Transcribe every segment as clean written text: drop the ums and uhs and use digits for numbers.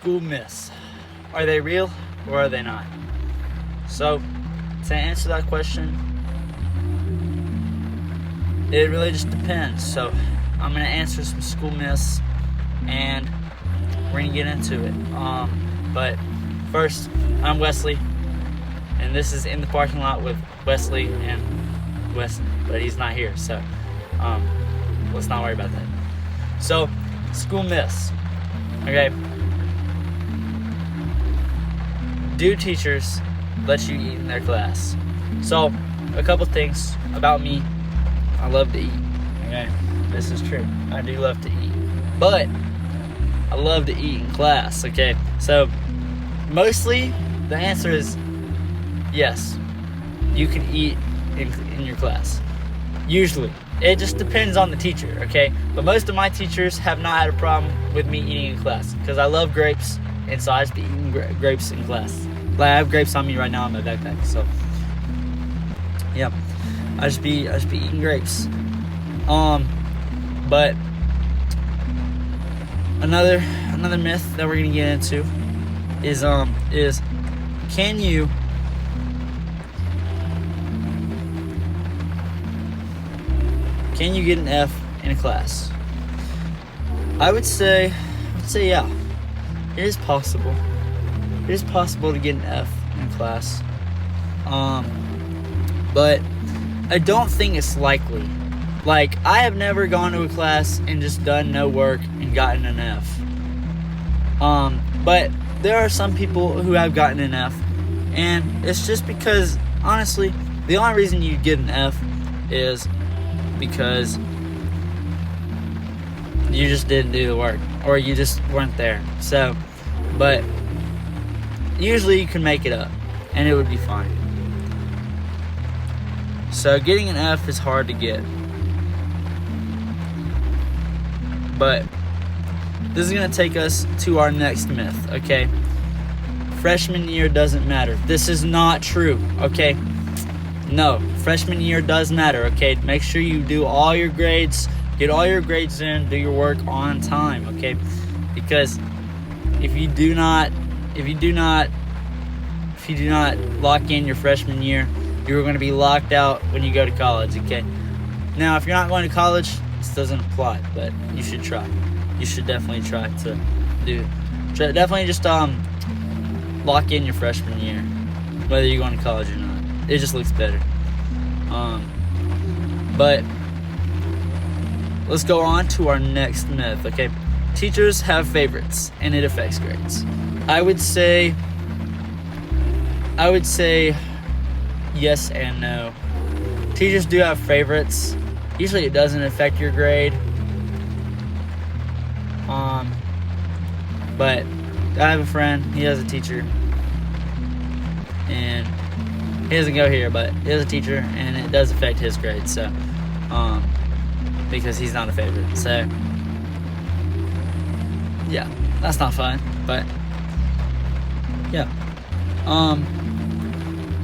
school myths. Are they real or are they not? So, to answer that question, it really just depends. So, I'm going to answer some school myths and we're going to get into it. But first, I'm Wesley, and this is In the Parking Lot with Wesley and Wes, but he's not here, so let's not worry about that. So, school myths. Okay. Do teachers let you eat in their class? So, a couple things about me. I love to eat. Okay, this is true. I do love to eat, but I love to eat in class. Okay, so mostly the answer is yes. You can eat in your class. Usually, it just depends on the teacher. Okay, but most of my teachers have not had a problem with me eating in class because I love grapes, and so I just be eating grapes in class. Like, I have grapes on me right now in my backpack, so yeah, I just be eating grapes. But another myth that we're gonna get into is can you get an F in a class? I would say yeah. It is possible. It is possible to get an F in class. But I don't think it's likely. Like, I have never gone to a class and just done no work and gotten an F. But there are some people who have gotten an F, and it's just because, honestly, the only reason you get an F is because you just didn't do the work, or you just weren't there. So, but usually you can make it up, and it would be fine. So getting an F is hard to get. But this is going to take us to our next myth, okay? Freshman year doesn't matter. This is not true, okay? No, freshman year does matter, okay? Make sure you do all your grades, get all your grades in, do your work on time, okay? Because if you do not lock in your freshman year, you're going to be locked out when you go to college, okay? Now, if you're not going to college, this doesn't apply, but you should try. You should definitely try to definitely just lock in your freshman year, whether you're going to college or not. It just looks better. But let's go on to our next myth, okay? Teachers have favorites, and it affects grades. I would say yes and no. Teachers do have favorites. Usually it doesn't affect your grade. But I have a friend, he has a teacher, and he doesn't go here, but he has a teacher, and it does affect his grade, so, because he's not a favorite, so, yeah, that's not fun, but, yeah.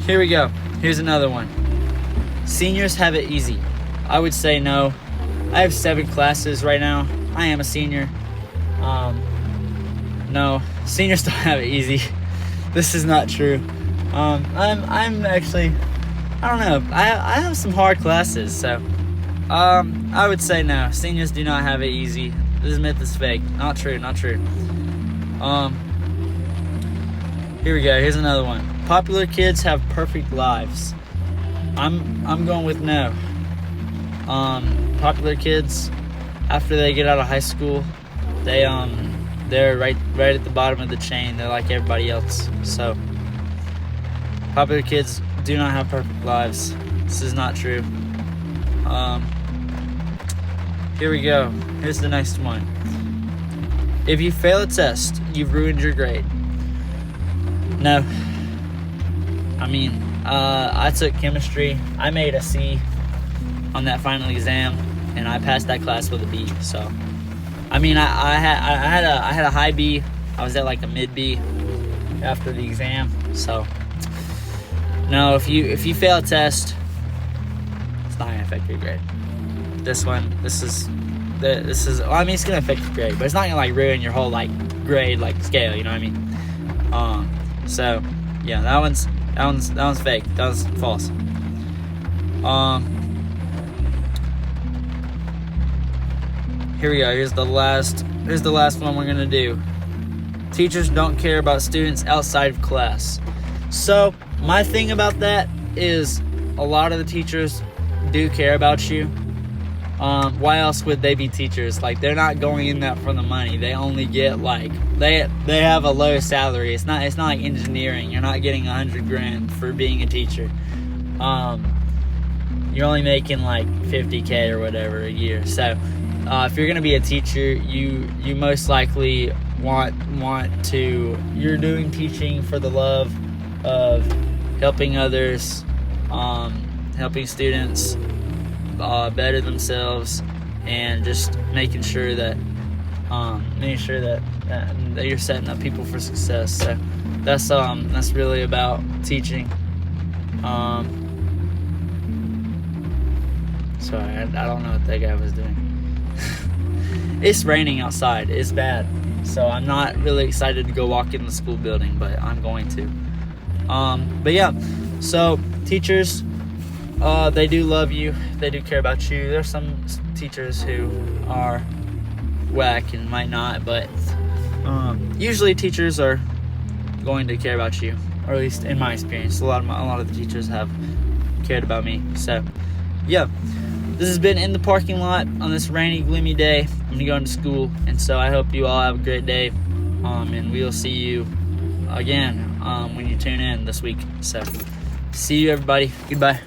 Here we go. Here's another one. Seniors have it easy. I would say no. I have 7 classes right now. I am a senior. No, seniors don't have it easy. This is not true. I'm actually, I don't know. I have some hard classes, so I would say no. Seniors do not have it easy. This myth is fake. Not true. Here we go. Here's another one. Popular kids have perfect lives. I'm going with no. Popular kids, after they get out of high school, they're right at the bottom of the chain. They're like everybody else. So popular kids do not have perfect lives. This is not true. Here we go. Here's the next one. If you fail a test, you've ruined your grade. No. I mean, I took chemistry. I made a C on that final exam, and I passed that class with a B. So, I mean, I had a high B. I was at like a mid B after the exam. So, no, if you fail a test, it's not gonna affect your grade. This is. Well, I mean, it's gonna affect your grade, but it's not gonna like ruin your whole like grade like scale, you know what I mean? So yeah, that one's fake. That was false. Here we go. Here's the last one we're gonna do. Teachers don't care about students outside of class. So my thing about that is a lot of the teachers do care about you. Why else would they be teachers? Like, they're not going in that for the money. They only get like they have a low salary. It's not like engineering. You're not getting $100,000 for being a teacher. You're only making like $50,000 or whatever a year. So if you're gonna be a teacher, you most likely want to. You're doing teaching for the love of helping others, helping students better themselves, and just making sure that you're setting up people for success. So that's really about teaching. Sorry, I don't know what that guy was doing. It's raining outside. It's bad, so I'm not really excited to go walk in the school building, but I'm going to. But yeah, so teachers, they do love you. They do care about you. There's some teachers who are whack and might not, but usually teachers are going to care about you, or at least in my experience, a lot of the teachers have cared about me. So yeah, this has been In the Parking Lot on this rainy, gloomy day. I'm gonna go into school, and so I hope you all have a great day, and we'll see you again when you tune in this week. So see you, everybody. Goodbye.